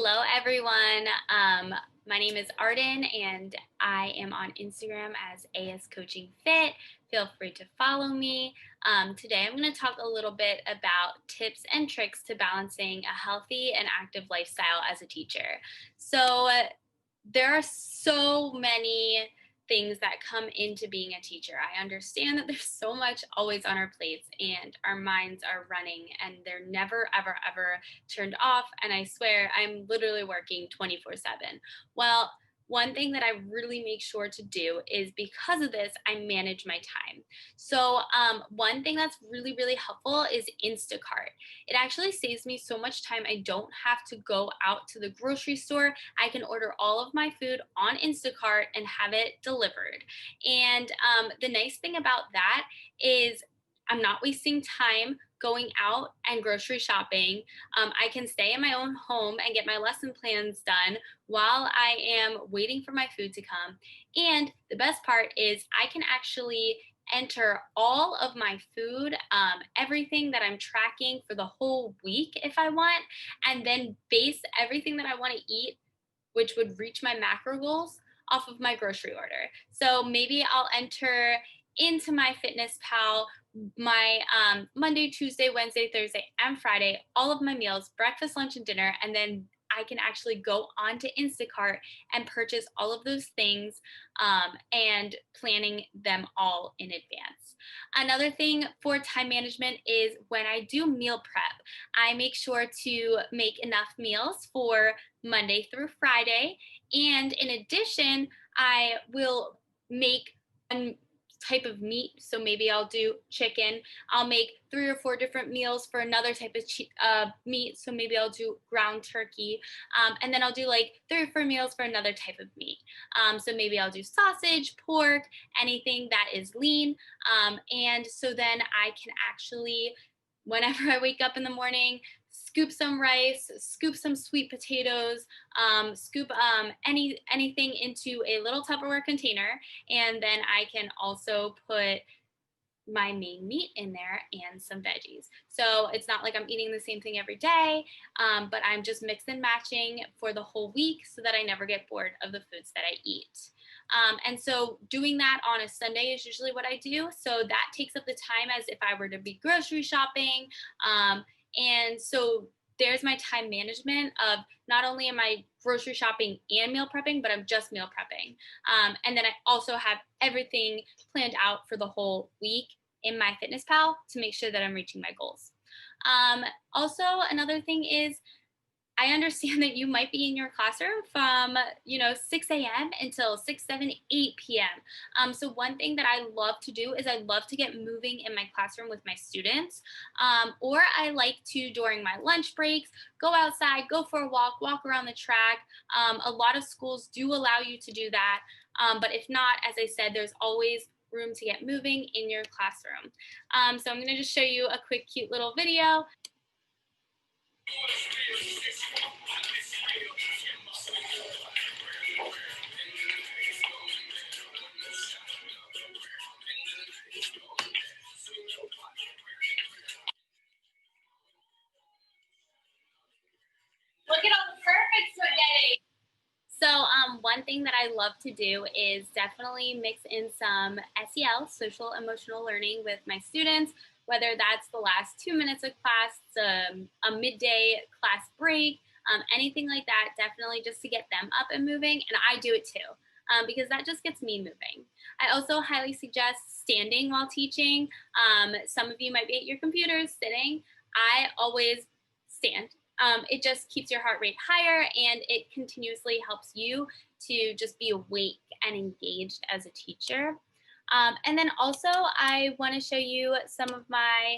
Hello, everyone. My name is Arden, and I am on Instagram as AS Coaching Fit. Feel free to follow me. Today, I'm going to talk a little bit about tips and tricks to balancing a healthy and active lifestyle as a teacher. So, there are so many things that come into being a teacher. I understand that there's so much always on our plates and our minds are running and they're never, ever, ever turned off. And I swear I'm literally working 24/7. Well, one thing that I really make sure to do is because of this, I manage my time. So, one thing that's really, really helpful is Instacart. It actually saves me so much time. I don't have to go out to the grocery store. I can order all of my food on Instacart and have it delivered. And the nice thing about that is I'm not wasting time going out and grocery shopping. I can stay in my own home and get my lesson plans done while I am waiting for my food to come. And the best part is I can actually enter all of my food, everything that I'm tracking for the whole week if I want, and then base everything that I want to eat, which would reach my macro goals, off of my grocery order. So maybe I'll enter into my Fitness Pal my Monday, Tuesday, Wednesday, Thursday, and Friday, all of my meals, breakfast, lunch, and dinner, and then I can actually go onto Instacart and purchase all of those things and planning them all in advance. Another thing for time management is when I do meal prep, I make sure to make enough meals for Monday through Friday. And in addition, I will make one type of meat. So maybe I'll do chicken. I'll make 3 or 4 different meals for another type of meat. So maybe I'll do ground turkey. And then I'll do like 3 or 4 meals for another type of meat. So maybe I'll do sausage, pork, anything that is lean. And so then I can actually, whenever I wake up in the morning, scoop some rice, scoop some sweet potatoes, scoop anything into a little Tupperware container, and then I can also put my main meat in there and some veggies. So it's not like I'm eating the same thing every day, but I'm just mix and matching for the whole week so that I never get bored of the foods that I eat. And so doing that on a Sunday is usually what I do. So that takes up the time as if I were to be grocery shopping. And so there's my time management of not only am I grocery shopping and meal prepping, but I'm just meal prepping. And then I also have everything planned out for the whole week in my Fitness Pal to make sure that I'm reaching my goals. Also, another thing is I understand that you might be in your classroom from 6 a.m. until 6, 7, 8 p.m. So one thing that I love to do is I love to get moving in my classroom with my students, or I like to during my lunch breaks go outside, go for a walk around the track. A lot of schools do allow you to do that, but if not, as I said, there's always room to get moving in your classroom. So I'm going to just show you a quick, cute little video. Look at all the perfects we're getting. So one thing that I love to do is definitely mix in some SEL, social emotional learning, with my students, whether that's the last 2 minutes of class, a midday class break, anything like that, definitely just to get them up and moving. And I do it too. Because that just gets me moving. I also highly suggest standing while teaching. Some of you might be at your computers sitting. I always stand. It just keeps your heart rate higher and it continuously helps you to just be awake and engaged as a teacher. And then also I want to show you some of my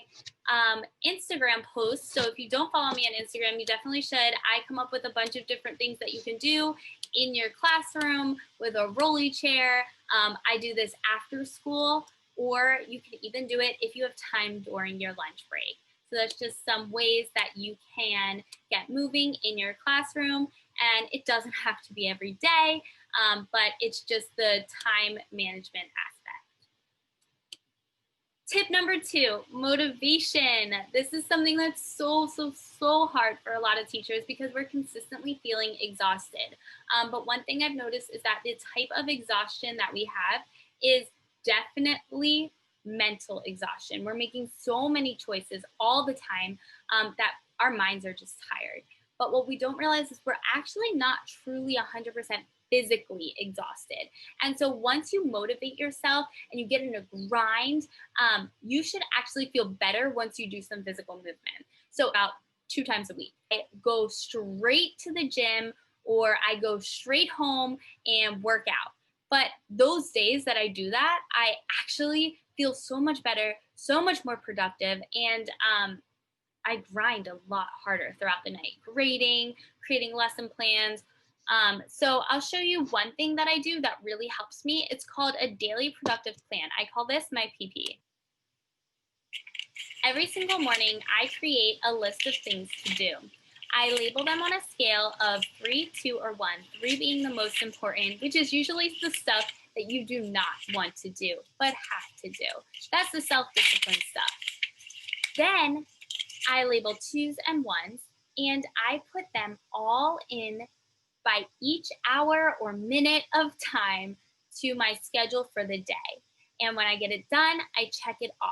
Instagram posts. So if you don't follow me on Instagram, you definitely should. I come up with a bunch of different things that you can do in your classroom with a rolly chair. I do this after school, or you can even do it if you have time during your lunch break. So that's just some ways that you can get moving in your classroom, and it doesn't have to be every day, but it's just the time management aspect. Tip number 2, motivation. This is something that's so hard for a lot of teachers because we're consistently feeling exhausted. But one thing I've noticed is that the type of exhaustion that we have is definitely mental exhaustion. We're making so many choices all the time that our minds are just tired. But what we don't realize is we're actually not truly 100% physically exhausted. And so once you motivate yourself and you get in a grind, you should actually feel better once you do some physical movement. So about 2 times a week, I go straight to the gym or I go straight home and work out. But those days that I do that, I actually feel so much better, so much more productive, and I grind a lot harder throughout the night, grading, creating lesson plans. So I'll show you one thing that I do that really helps me. It's called a daily productive plan. I call this my PP. Every single morning, I create a list of things to do. I label them on a scale of 3, 2, or 1, 3 being the most important, which is usually the stuff that you do not want to do, but have to do. That's the self-discipline stuff. Then I label 2s and 1s, and I put them all in by each hour or minute of time to my schedule for the day. And when I get it done, I check it off.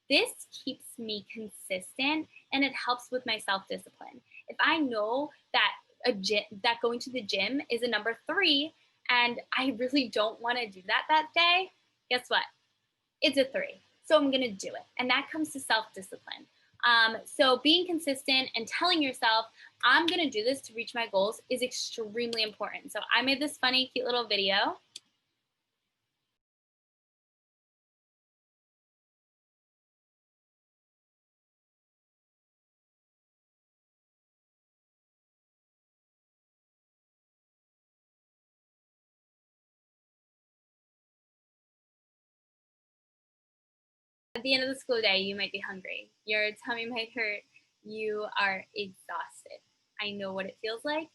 This keeps me consistent and it helps with my self-discipline. If I know that that going to the gym is a number 3 and I really don't want to do that day, guess what? It's a 3. So I'm going to do it. And that comes to self-discipline. So being consistent and telling yourself, I'm going to do this to reach my goals is extremely important. So I made this funny, cute little video. At the end of the school day, you might be hungry. Your tummy might hurt. You are exhausted. I know what it feels like.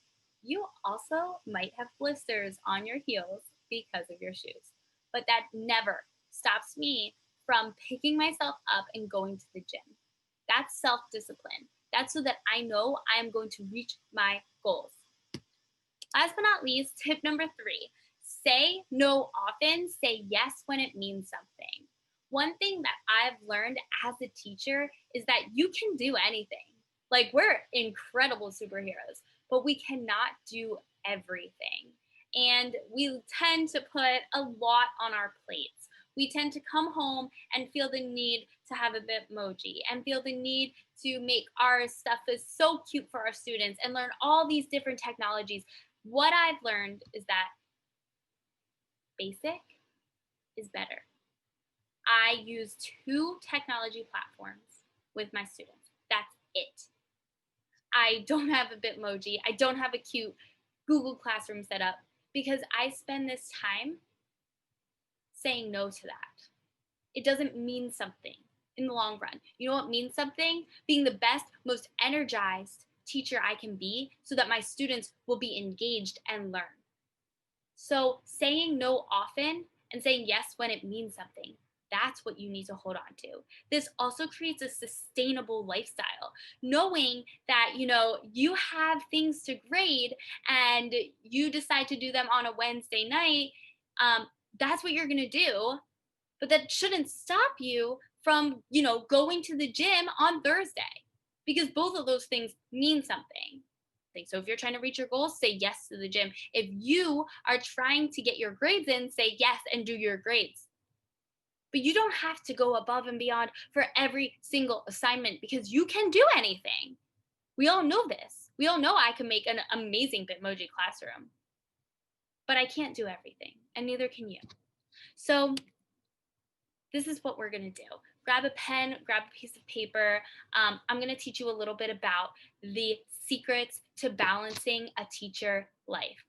You also might have blisters on your heels because of your shoes. But that never stops me from picking myself up and going to the gym. That's self-discipline. That's so that I know I am going to reach my goals. Last but not least, tip number 3, say no often, say yes when it means something. One thing that I've learned as a teacher is that you can do anything. Like, we're incredible superheroes, but we cannot do everything. And we tend to put a lot on our plates. We tend to come home and feel the need to have a Bitmoji and feel the need to make our stuff is so cute for our students and learn all these different technologies. What I've learned is that basic is better. I use 2 technology platforms with my students. That's it. I don't have a Bitmoji. I don't have a cute Google Classroom set up because I spend this time saying no to that. It doesn't mean something in the long run. You know what means something? Being the best, most energized teacher I can be so that my students will be engaged and learn. So saying no often and saying yes when it means something, that's what you need to hold on to. This also creates a sustainable lifestyle. Knowing that, you have things to grade and you decide to do them on a Wednesday night, that's what you're going to do. But that shouldn't stop you from, going to the gym on Thursday, because both of those things mean something. So if you're trying to reach your goals, say yes to the gym. If you are trying to get your grades in, say yes and do your grades. But you don't have to go above and beyond for every single assignment because you can do anything. We all know this. We all know I can make an amazing Bitmoji classroom. But I can't do everything, and neither can you. So this is what we're going to do. Grab a pen, grab a piece of paper. I'm going to teach you a little bit about the secrets to balancing a teacher life.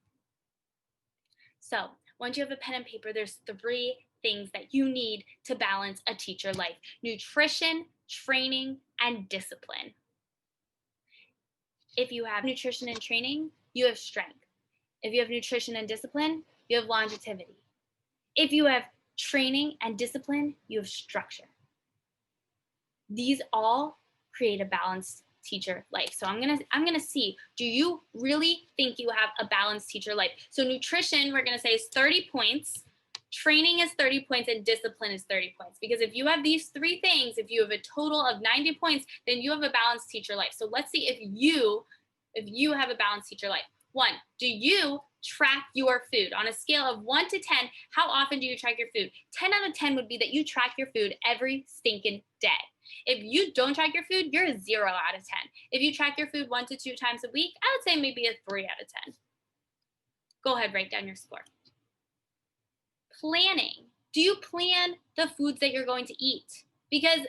So once you have a pen and paper, there's 3 things that you need to balance a teacher life: nutrition, training, and discipline. If you have nutrition and training, you have strength. If you have nutrition and discipline, you have longevity. If you have training and discipline, you have structure. These all create a balanced teacher life. So I'm gonna see, do you really think you have a balanced teacher life? So nutrition, we're gonna say, is 30 points. Training is 30 points, and discipline is 30 points. Because if you have these three things, if you have a total of 90 points, then you have a balanced teacher life. So let's see if you have a balanced teacher life. 1, do you track your food? On a scale of 1 to 10, how often do you track your food? 10 out of 10 would be that you track your food every stinking day. If you don't track your food, you're a 0 out of 10. If you track your food 1 to 2 times a week, I would say maybe a 3 out of 10. Go ahead, write down your score. Planning. Do you plan the foods that you're going to eat? Because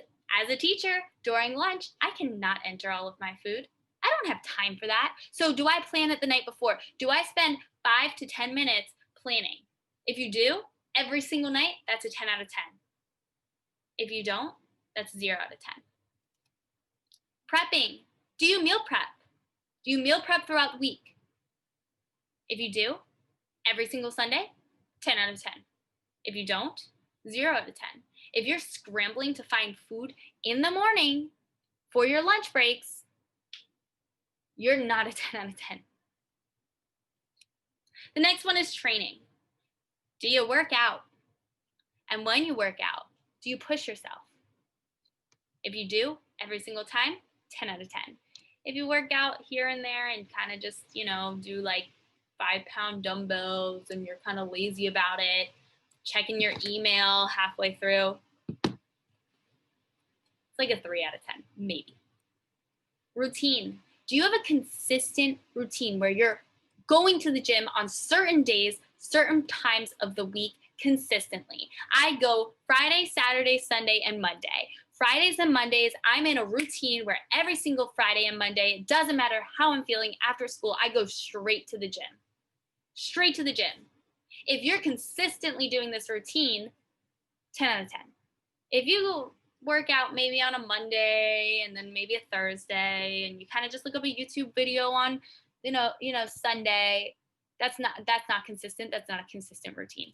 as a teacher, during lunch, I cannot enter all of my food. I don't have time for that. So do I plan it the night before? Do I spend 5 to 10 minutes planning? If you do, every single night, that's a 10 out of 10. If you don't, that's 0 out of 10. Prepping. Do you meal prep? Do you meal prep throughout the week? If you do, every single Sunday, 10 out of 10. If you don't, 0 out of 10. If you're scrambling to find food in the morning for your lunch breaks, you're not a 10 out of 10. The next one is training. Do you work out? And when you work out, do you push yourself? If you do, every single time, 10 out of 10. If you work out here and there and kind of just, do like 5-pound dumbbells and you're kind of lazy about it, checking your email halfway through, it's like a 3 out of 10, maybe. Routine. Do you have a consistent routine where you're going to the gym on certain days, certain times of the week consistently? I go Friday, Saturday, Sunday, and Monday. Fridays and Mondays, I'm in a routine where every single Friday and Monday, it doesn't matter how I'm feeling after school, I go straight to the gym. Straight to the gym. If you're consistently doing this routine, 10 out of 10. If you work out maybe on a Monday and then maybe a Thursday and you kind of just look up a YouTube video on, Sunday, that's not consistent. That's not a consistent routine.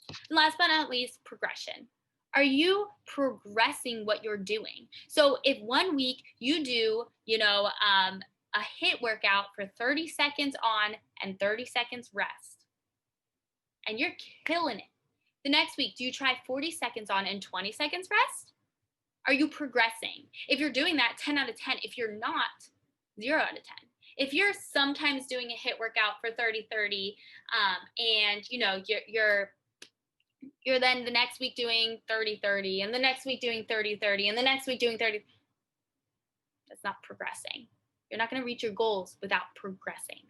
And last but not least, progression. Are you progressing what you're doing? So if one week you do, a HIIT workout for 30 seconds on and 30 seconds rest, and you're killing it. The next week, do you try 40 seconds on and 20 seconds rest? Are you progressing? If you're doing that, 10 out of 10. If you're not, 0 out of 10. If you're sometimes doing a HIIT workout for 30-30, and you're then the next week doing 30-30, and the next week doing 30-30, and the next week doing 30, that's not progressing. You're not going to reach your goals without progressing.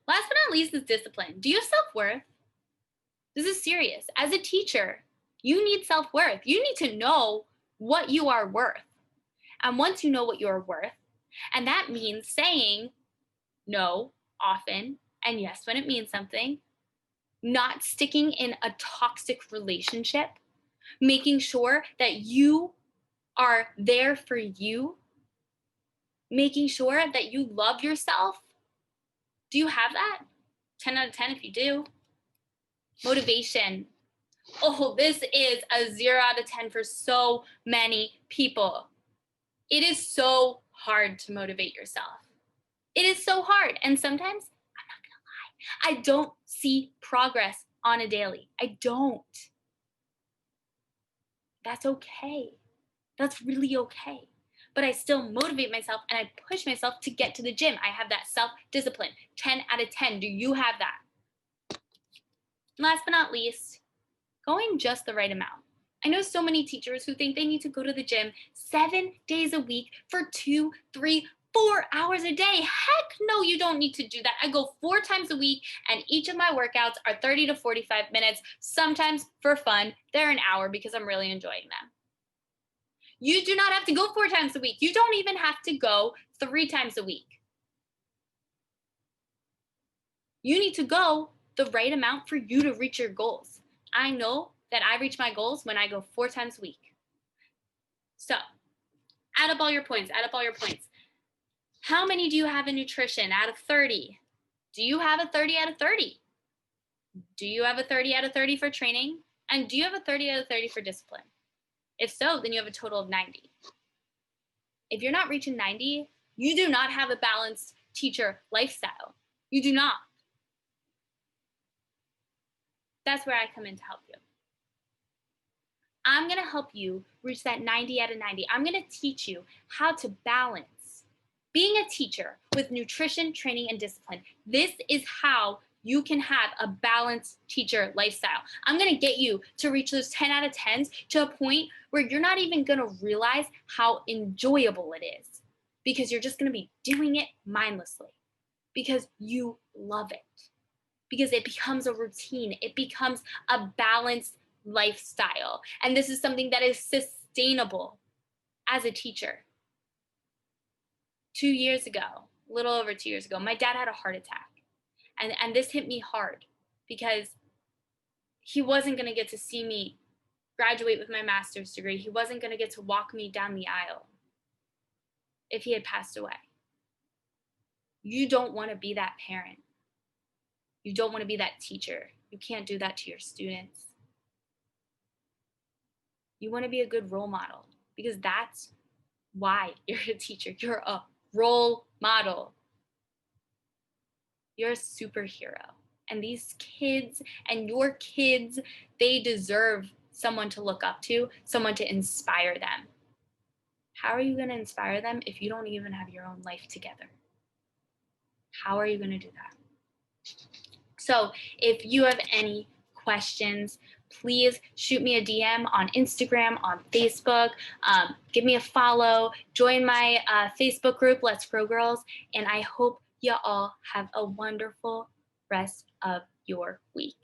Last but not least is discipline. Do you have self-worth? This is serious. As a teacher, you need self-worth. You need to know what you are worth. And once you know what you are worth, and that means saying no often and yes when it means something, not sticking in a toxic relationship, making sure that you are there for you, making sure that you love yourself. Do you have that? 10 out of 10 if you do. Motivation. Oh, this is a 0 out of 10 for so many people. It is so hard to motivate yourself. It is so hard. And sometimes, I'm not going to lie, I don't see progress on a daily. I don't. That's okay. That's really okay. But I still motivate myself and I push myself to get to the gym. I have that self-discipline. 10 out of 10. Do you have that? And last but not least, going just the right amount. I know so many teachers who think they need to go to the gym 7 days a week for 2, 3, 4 hours a day. Heck no, you don't need to do that. I go 4 times a week and each of my workouts are 30 to 45 minutes. Sometimes for fun, they're an hour because I'm really enjoying them. You do not have to go 4 times a week. You don't even have to go 3 times a week. You need to go the right amount for you to reach your goals. I know that I reach my goals when I go 4 times a week. So add up all your points, How many do you have in nutrition out of 30? Do you have a 30 out of 30? Do you have a 30 out of 30 for training? And do you have a 30 out of 30 for discipline? If so, then you have a total of 90. If you're not reaching 90, you do not have a balanced teacher lifestyle. You do not. That's where I come in to help you. I'm going to help you reach that 90 out of 90. I'm going to teach you how to balance being a teacher with nutrition, training, and discipline. This is how you can have a balanced teacher lifestyle. I'm going to get you to reach those 10 out of 10s to a point where you're not even going to realize how enjoyable it is, because you're just going to be doing it mindlessly because you love it, because it becomes a routine. It becomes a balanced lifestyle. And this is something that is sustainable as a teacher. 2 years ago, a little over 2 years ago, my dad had a heart attack. And this hit me hard because he wasn't going to get to see me graduate with my master's degree. He wasn't going to get to walk me down the aisle if he had passed away. You don't want to be that parent. You don't want to be that teacher. You can't do that to your students. You want to be a good role model, because that's why you're a teacher. You're a role model. You're a superhero. And these kids and your kids, they deserve someone to look up to, someone to inspire them. How are you going to inspire them if you don't even have your own life together? How are you going to do that? So if you have any questions, please shoot me a DM on Instagram, on Facebook, give me a follow, join my Facebook group, Let's Grow Girls, and I hope you all have a wonderful rest of your week.